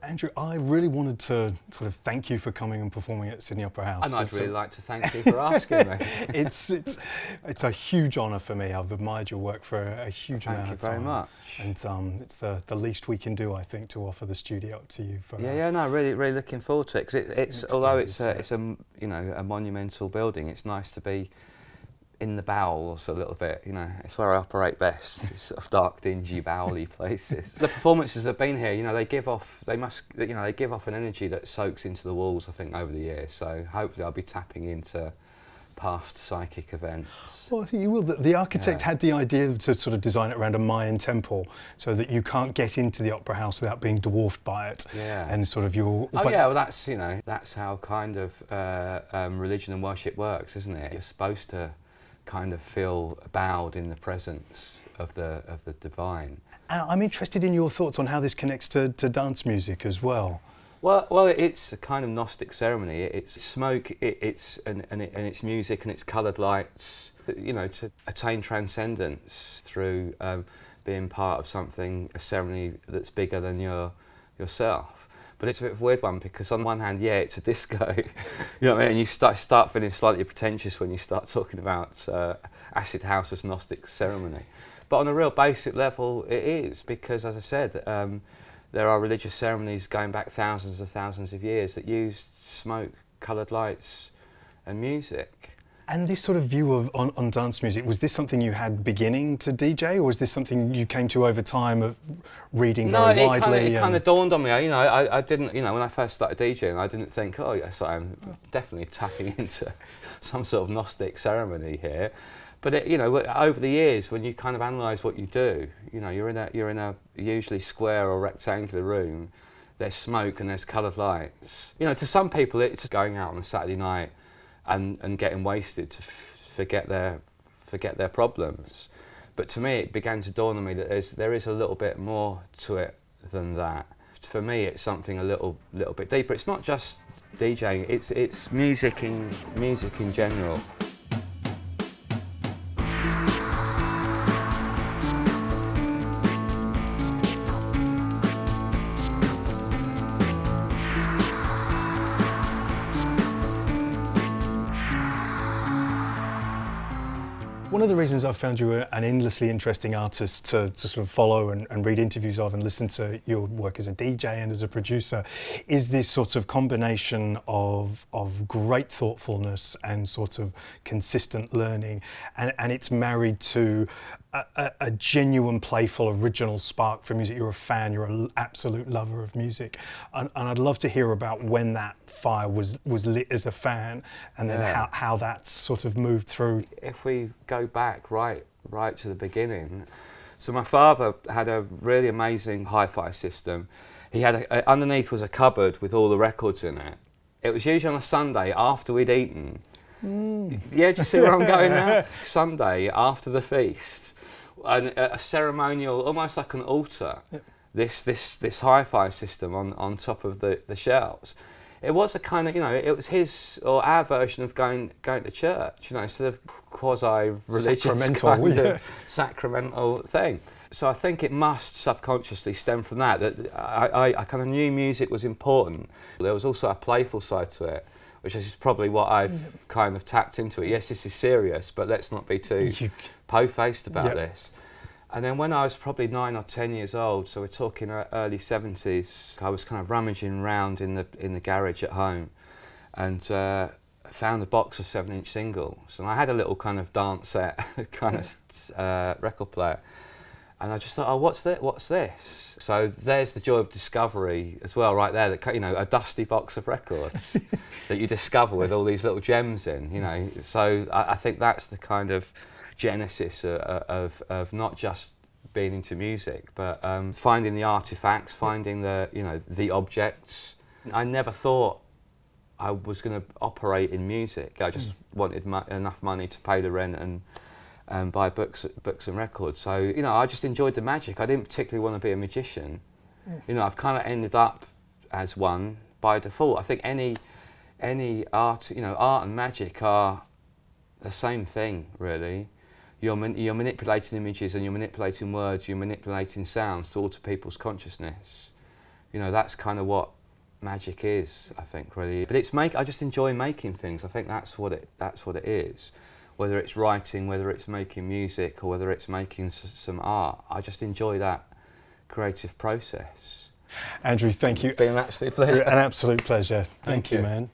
Andrew, I really wanted to sort of thank you for coming and performing at Sydney Opera House. And I'd really like to thank you for asking me. It's a huge honour for me. I've admired your work for a huge amount of time. Thank you very much. And it's the least we can do, I think, to offer the studio up to you. For No, really looking forward to it, because it's although it's a a monumental building, it's nice to be in the bowels a little bit. It's where I operate best. It's sort of dark, dingy, bowely places. The performances that have been here, they give off an energy that soaks into the walls, I think, over the years. So hopefully I'll be tapping into past psychic events. Well, I think you will. The architect had the idea to sort of design it around a Mayan temple, so that you can't get into the opera house without being dwarfed by it. Yeah. And sort of your. Well, that's how kind of religion and worship works, isn't it? You're supposed to kind of feel bowed in the presence of the divine. And I'm interested in your thoughts on how this connects to dance music as well. Well, it's a kind of Gnostic ceremony. It's smoke, it's music, and it's coloured lights. To attain transcendence through being part of something, a ceremony that's bigger than yourself. But it's a bit of a weird one, because on one hand, it's a disco, you know what I mean? And you start feeling slightly pretentious when you start talking about acid house as Gnostic ceremony. But on a real basic level, it is, because, as I said, there are religious ceremonies going back thousands of years that use smoke, coloured lights and music. And this sort of view on dance music, was this something you had beginning to DJ, or was this something you came to over time of reading very widely? It kind of dawned on me. I didn't, when I first started DJing, I didn't think, oh yes, I'm definitely tapping into some sort of Gnostic ceremony here. But over the years, when you kind of analyse what you do, you're in a usually square or rectangular room. There's smoke and there's coloured lights. To some people, it's going out on a Saturday night and getting wasted to forget their problems. But to me, it began to dawn on me that there is a little bit more to it than that. For me, it's something a little bit deeper. It's not just DJing; it's music in general. One of the reasons I've found you an endlessly interesting artist to sort of follow and read interviews of and listen to your work as a DJ and as a producer is this sort of combination of great thoughtfulness and sort of consistent learning, and it's married to a genuine, playful, original spark for music. You're a fan, you're an absolute lover of music, and I'd love to hear about when that fire was lit as a fan, and then how that's sort of moved through. If we go back right to the beginning, so my father had a really amazing hi-fi system. He had underneath was a cupboard with all the records in it. It was usually on a Sunday after we'd eaten. Yeah, do you see where I'm going now? Sunday after the feast. A ceremonial, almost like an altar, this hi-fi system on top of the shelves. It was a kind of, it was his or our version of going to church, instead of quasi-religious sacramental thing. So I think it must subconsciously stem from that I kind of knew music was important. There was also a playful side to it, which is probably what I've kind of tapped into it. Yes, this is serious, but let's not be too po-faced about this. And then when I was probably 9 or 10 years old, so we're talking early 70s, I was kind of rummaging around in the garage at home, and found a box of 7-inch singles. And I had a little kind of dance set kind of record player. And I just thought, oh, what's this? So there's the joy of discovery as well, right there. That a dusty box of records that you discover with all these little gems in. So I think that's the kind of genesis of not just being into music, but finding the artifacts, finding the objects. I never thought I was going to operate in music. I just wanted enough money to pay the rent and buy books and records. So I just enjoyed the magic. I didn't particularly want to be a magician. I've kind of ended up as one by default. I think any art, art and magic are the same thing, really. You're manipulating images and you're manipulating words. You're manipulating sounds to alter people's consciousness. you know, that's kind of what magic is, I think, really. But I just enjoy making things. I think that's what it is. Whether it's writing, whether it's making music, or whether it's making some art, I just enjoy that creative process. Andrew, thank you. It's been an absolute pleasure. An absolute pleasure. Thank you, you. man.